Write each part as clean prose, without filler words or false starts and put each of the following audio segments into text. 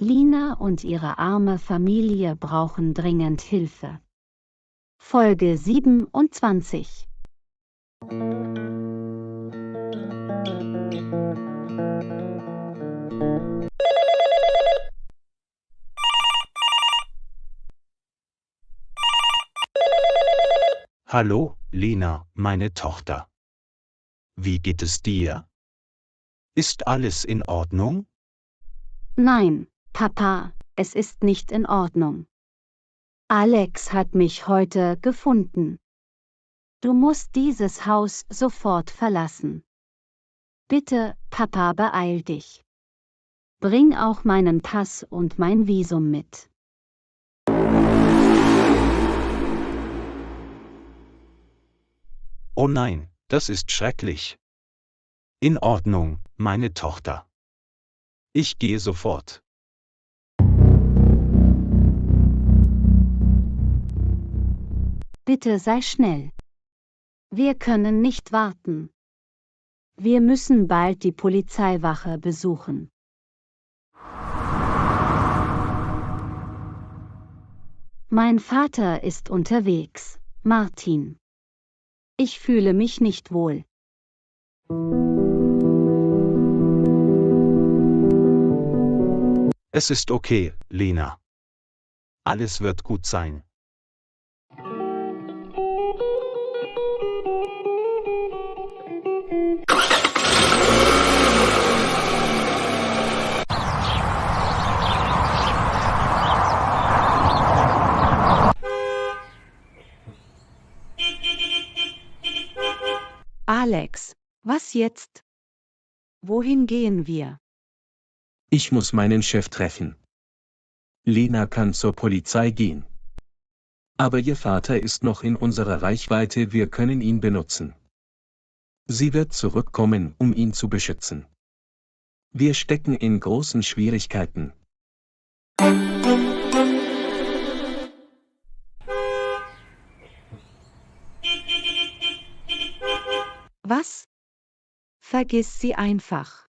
Lina und ihre arme Familie brauchen dringend Hilfe. Folge 27. Hallo, Lina, meine Tochter. Wie geht es dir? Ist alles in Ordnung? Nein, Papa, es ist nicht in Ordnung. Alex hat mich heute gefunden. Du musst dieses Haus sofort verlassen. Bitte, Papa, beeil dich. Bring auch meinen Pass und mein Visum mit. Oh nein, das ist schrecklich. In Ordnung, meine Tochter. Ich gehe sofort. Bitte sei schnell. Wir können nicht warten. Wir müssen bald die Polizeiwache besuchen. Mein Vater ist unterwegs, Martin. Ich fühle mich nicht wohl. Es ist okay, Lina. Alles wird gut sein. Alex, was jetzt? Wohin gehen wir? Ich muss meinen Chef treffen. Lena kann zur Polizei gehen. Aber ihr Vater ist noch in unserer Reichweite, wir können ihn benutzen. Sie wird zurückkommen, um ihn zu beschützen. Wir stecken in großen Schwierigkeiten. Was? Vergiss sie einfach.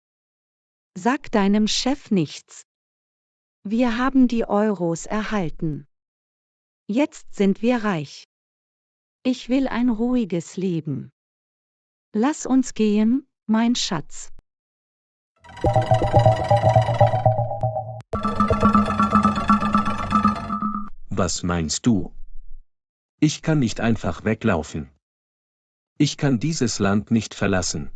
Sag deinem Chef nichts. Wir haben die Euros erhalten. Jetzt sind wir reich. Ich will ein ruhiges Leben. Lass uns gehen, mein Schatz. Was meinst du? Ich kann nicht einfach weglaufen. Ich kann dieses Land nicht verlassen.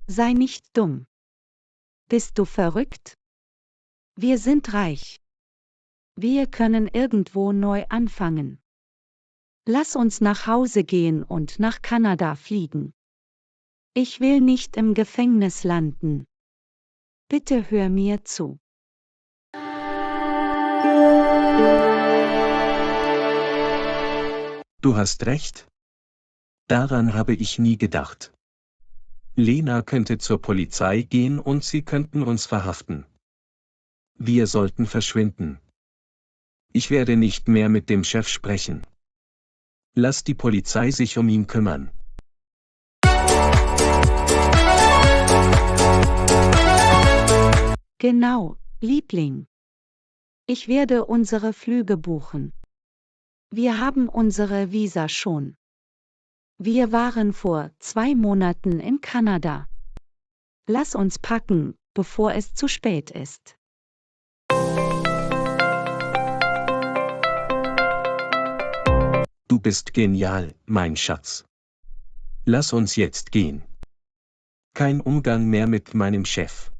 Sei nicht dumm. Bist du verrückt? Wir sind reich. Wir können irgendwo neu anfangen. Lass uns nach Hause gehen und nach Kanada fliegen. Ich will nicht im Gefängnis landen. Bitte hör mir zu. Du hast recht. Daran habe ich nie gedacht. Lena könnte zur Polizei gehen und sie könnten uns verhaften. Wir sollten verschwinden. Ich werde nicht mehr mit dem Chef sprechen. Lass die Polizei sich um ihn kümmern. Genau, Liebling. Ich werde unsere Flüge buchen. Wir haben unsere Visa schon. Wir waren vor 2 Monaten in Kanada. Lass uns packen, bevor es zu spät ist. Du bist genial, mein Schatz. Lass uns jetzt gehen. Kein Umgang mehr mit meinem Chef.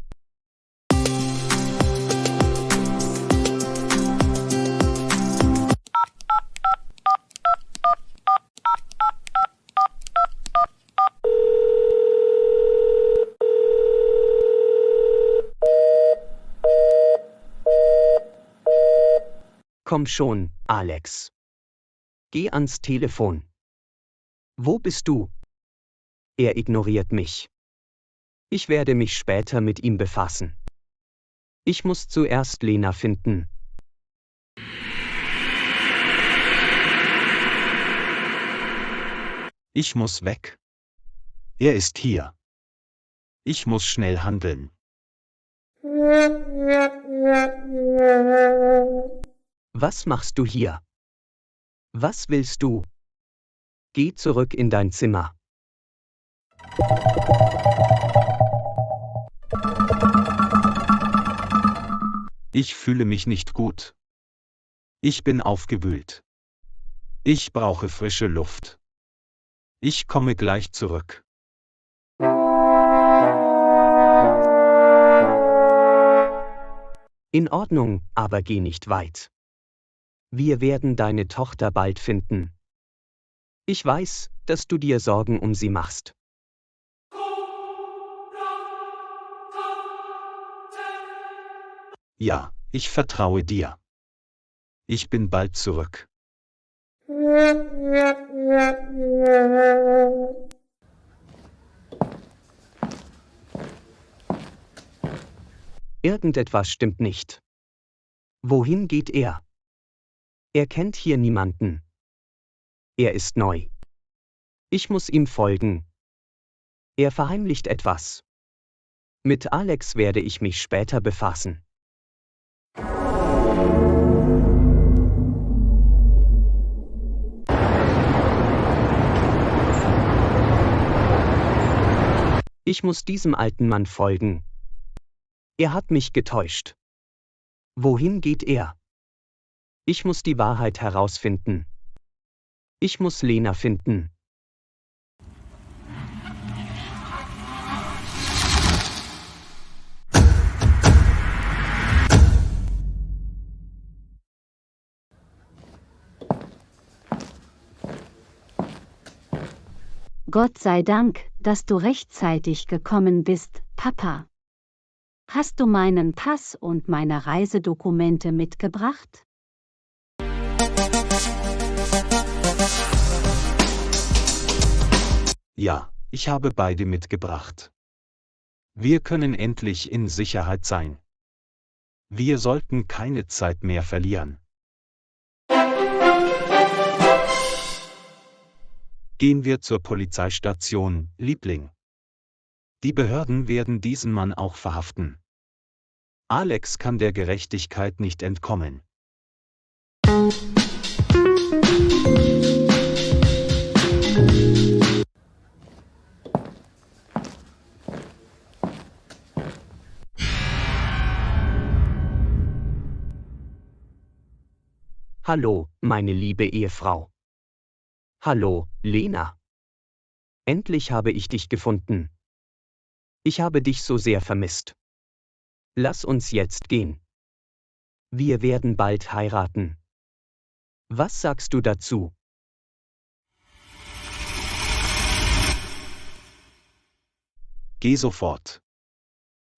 Komm schon, Alex. Geh ans Telefon. Wo bist du? Er ignoriert mich. Ich werde mich später mit ihm befassen. Ich muss zuerst Lena finden. Ich muss weg. Er ist hier. Ich muss schnell handeln. Was machst du hier? Was willst du? Geh zurück in dein Zimmer. Ich fühle mich nicht gut. Ich bin aufgewühlt. Ich brauche frische Luft. Ich komme gleich zurück. In Ordnung, aber geh nicht weit. Wir werden deine Tochter bald finden. Ich weiß, dass du dir Sorgen um sie machst. Ja, ich vertraue dir. Ich bin bald zurück. Irgendetwas stimmt nicht. Wohin geht er? Er kennt hier niemanden. Er ist neu. Ich muss ihm folgen. Er verheimlicht etwas. Mit Alex werde ich mich später befassen. Ich muss diesem alten Mann folgen. Er hat mich getäuscht. Wohin geht er? Ich muss die Wahrheit herausfinden. Ich muss Lena finden. Gott sei Dank, dass du rechtzeitig gekommen bist, Papa. Hast du meinen Pass und meine Reisedokumente mitgebracht? Ja, ich habe beide mitgebracht. Wir können endlich in Sicherheit sein. Wir sollten keine Zeit mehr verlieren. Gehen wir zur Polizeistation, Liebling. Die Behörden werden diesen Mann auch verhaften. Alex kann der Gerechtigkeit nicht entkommen. Hallo, meine liebe Ehefrau. Hallo, Lena. Endlich habe ich dich gefunden. Ich habe dich so sehr vermisst. Lass uns jetzt gehen. Wir werden bald heiraten. Was sagst du dazu? Geh sofort.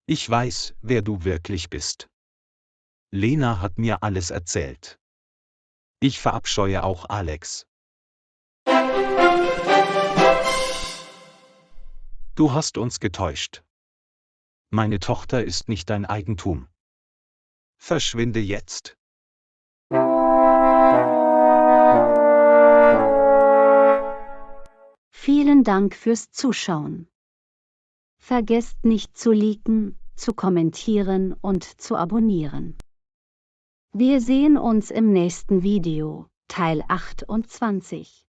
Ich weiß, wer du wirklich bist. Lena hat mir alles erzählt. Ich verabscheue auch Alex. Du hast uns getäuscht. Meine Tochter ist nicht dein Eigentum. Verschwinde jetzt. Vielen Dank fürs Zuschauen. Vergesst nicht zu liken, zu kommentieren und zu abonnieren. Wir sehen uns im nächsten Video, Teil 28.